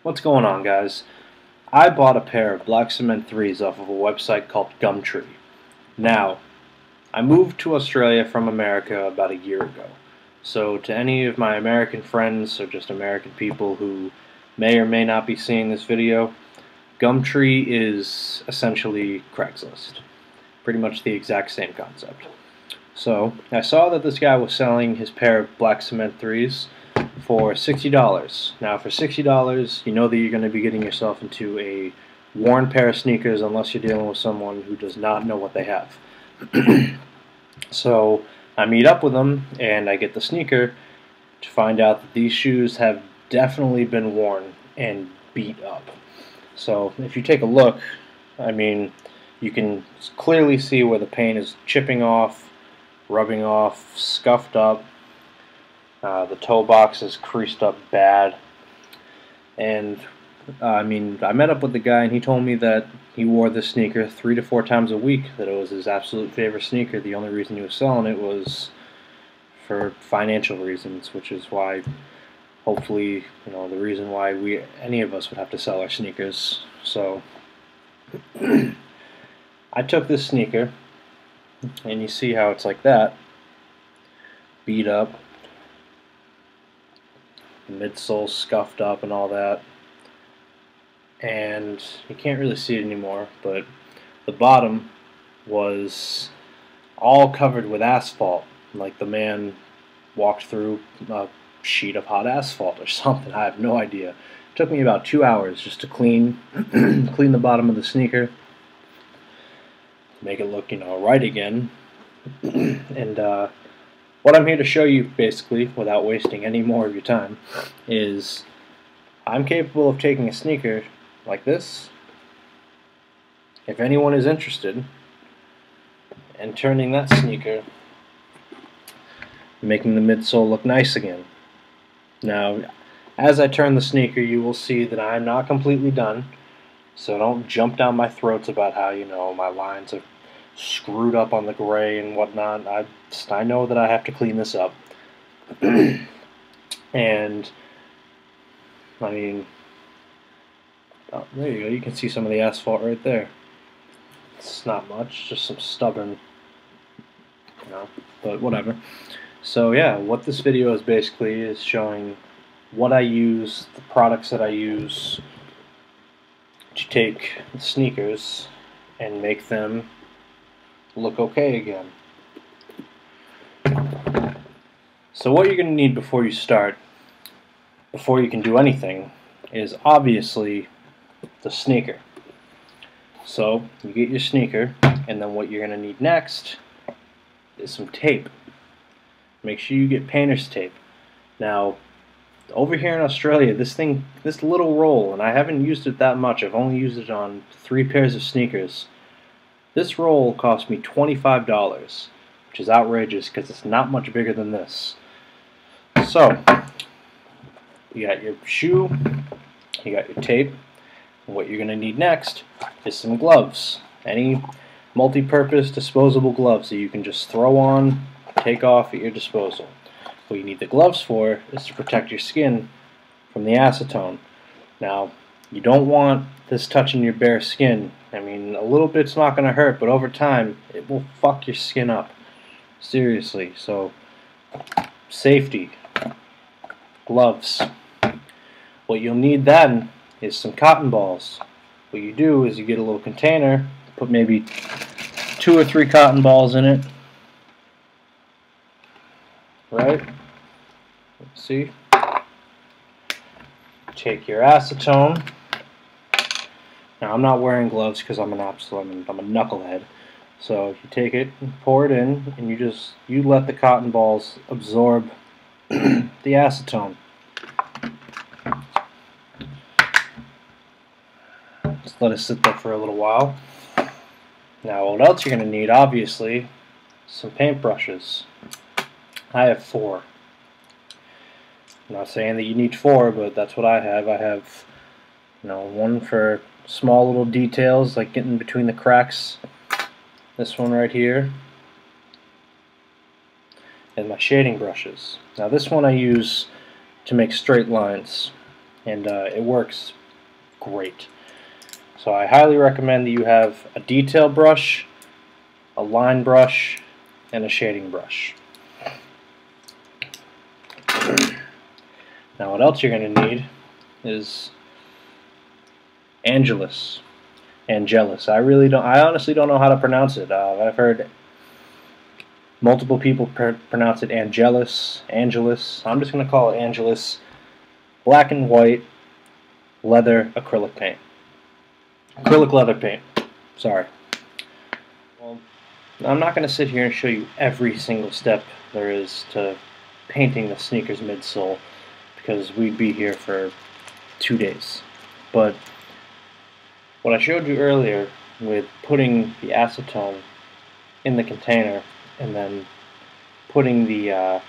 What's going on, guys? I bought a pair of black cement 3s off of a website called Gumtree. Now, I moved to Australia from America about a year ago. So to any of my American friends or just American people who may or may not be seeing this video, Gumtree is essentially Craigslist. Pretty much the exact same concept. So, I saw that this guy was selling his pair of black cement 3s for $60. Now, for $60, you know that you're going to be getting yourself into a worn pair of sneakers unless you're dealing with someone who does not know what they have. So, I meet up with them and I get the sneaker to find out that these shoes have definitely been worn and beat up. So, if you take a look, I mean, you can clearly see where the paint is chipping off, rubbing off, scuffed up. The toe box is creased up bad. And I mean, I met up with the guy and he told me that he wore this sneaker 3 to 4 times a week, that it was his absolute favorite sneaker. The only reason he was selling it was for financial reasons, which is why, hopefully, you know, the reason why any of us would have to sell our sneakers. So I took this sneaker and you see how it's like that, beat up, midsole scuffed up and all that, and you can't really see it anymore, but the bottom was all covered with asphalt, like the man walked through a sheet of hot asphalt or something. I have no idea. It took me about 2 hours just to clean clean the bottom of the sneaker, make it look, you know, right again. And what I'm here to show you, basically, without wasting any more of your time, is I'm capable of taking a sneaker like this, if anyone is interested, and turning that sneaker, making the midsole look nice again. Now, as I turn the sneaker, you will see that I'm not completely done, so don't jump down my throats about how, you know, my lines are screwed up on the gray and whatnot. I know that I have to clean this up. And I mean, oh, there you go, you can see some of the asphalt right there. It's not much, just some stubborn, you know, but whatever. So yeah, what this video is basically is showing what I use, the products that I use to take the sneakers and make them look okay again. So what you're going to need before you start, before you can do anything, is obviously the sneaker. So you get your sneaker, and then what you're going to need next is some tape. Make sure you get painter's tape. Now, over here in Australia, this little roll, and I haven't used it that much, I've only used it on 3 pairs of sneakers. This roll cost me $25, which is outrageous because it's not much bigger than this. So, you got your shoe, you got your tape, and what you're going to need next is some gloves. Any multi-purpose disposable gloves that you can just throw on, take off at your disposal. What you need the gloves for is to protect your skin from the acetone. Now, you don't want this touching your bare skin. I mean, a little bit's not going to hurt, but over time, it will fuck your skin up. Seriously. So, safety. Gloves. What you'll need then is some cotton balls. What you do is you get a little container, put maybe 2 or 3 cotton balls in it. Right? Let's see. Take your acetone. Now, I'm not wearing gloves because I'm a knucklehead. So you take it and pour it in, and you let the cotton balls absorb the acetone. Just let it sit there for a little while. Now, what else you're going to need, obviously, some paintbrushes. I have 4. I'm not saying that you need 4, but that's what I have. I have, you know, one for small little details like getting between the cracks, this one right here, and my shading brushes. Now this one I use to make straight lines. and it works great. So I highly recommend that you have a detail brush, a line brush, and a shading brush. Now what else you're going to need is Angelus. I honestly don't know how to pronounce it. I've heard multiple people pronounce it Angelus. I'm just going to call it Angelus. Black and white leather acrylic paint. Acrylic leather paint. Sorry. Well, I'm not going to sit here and show you every single step there is to painting the sneaker's midsole, because we'd be here for 2 days. But what I showed you earlier with putting the acetone in the container and then putting the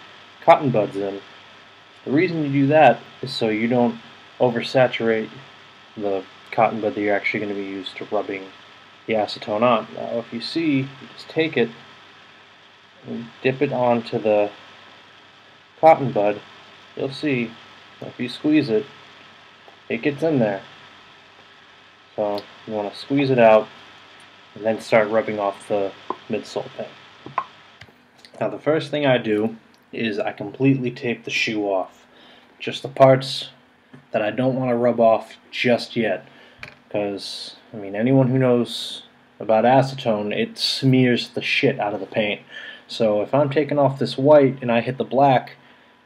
cotton buds in, the reason you do that is so you don't oversaturate the cotton bud that you're actually going to be used to rubbing the acetone on. Now if you see, you just take it and dip it onto the cotton bud, you'll see if you squeeze it, it gets in there. So you want to squeeze it out and then start rubbing off the midsole paint. Now the first thing I do is I completely tape the shoe off. Just the parts that I don't want to rub off just yet. Because, I mean, anyone who knows about acetone, it smears the shit out of the paint. So if I'm taking off this white and I hit the black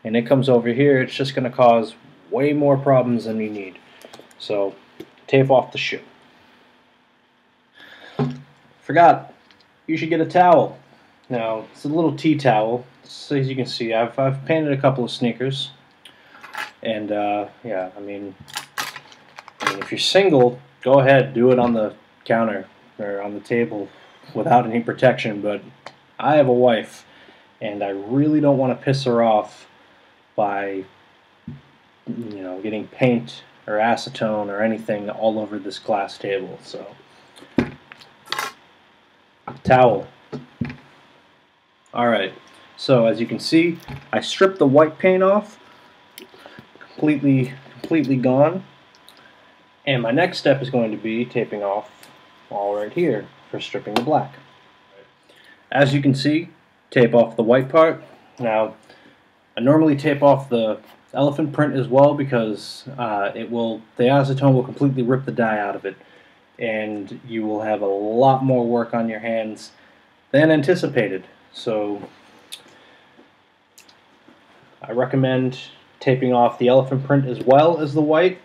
and it comes over here, it's just going to cause way more problems than you need. So tape off the shoe. Forgot, you should get a towel. Now, it's a little tea towel. So as you can see, I've painted a couple of sneakers. And, yeah, I mean, if you're single, go ahead, do it on the counter or on the table without any protection. But I have a wife, and I really don't want to piss her off by, you know, getting paint or acetone or anything all over this glass table. So, towel. Alright, so as you can see, I stripped the white paint off, completely gone. And my next step is going to be taping off all right here for stripping the black. As you can see, tape off the white part. Now, I normally tape off the elephant print as well, because the acetone will completely rip the dye out of it, and you will have a lot more work on your hands than anticipated. So I recommend taping off the elephant print as well as the white.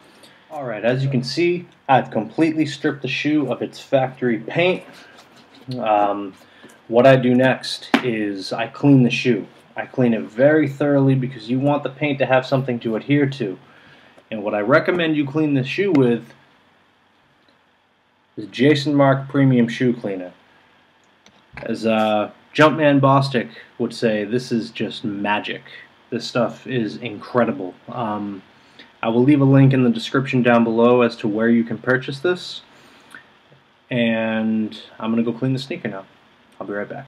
Alright, as you can see, I've completely stripped the shoe of its factory paint. What I do next is I clean the shoe. I clean it very thoroughly because you want the paint to have something to adhere to. And what I recommend you clean the shoe with is Jason Mark Premium Shoe Cleaner. As Jumpman Bostic would say, this is just magic. This stuff is incredible. I will leave a link in the description down below as to where you can purchase this. And I'm going to go clean the sneaker now. I'll be right back.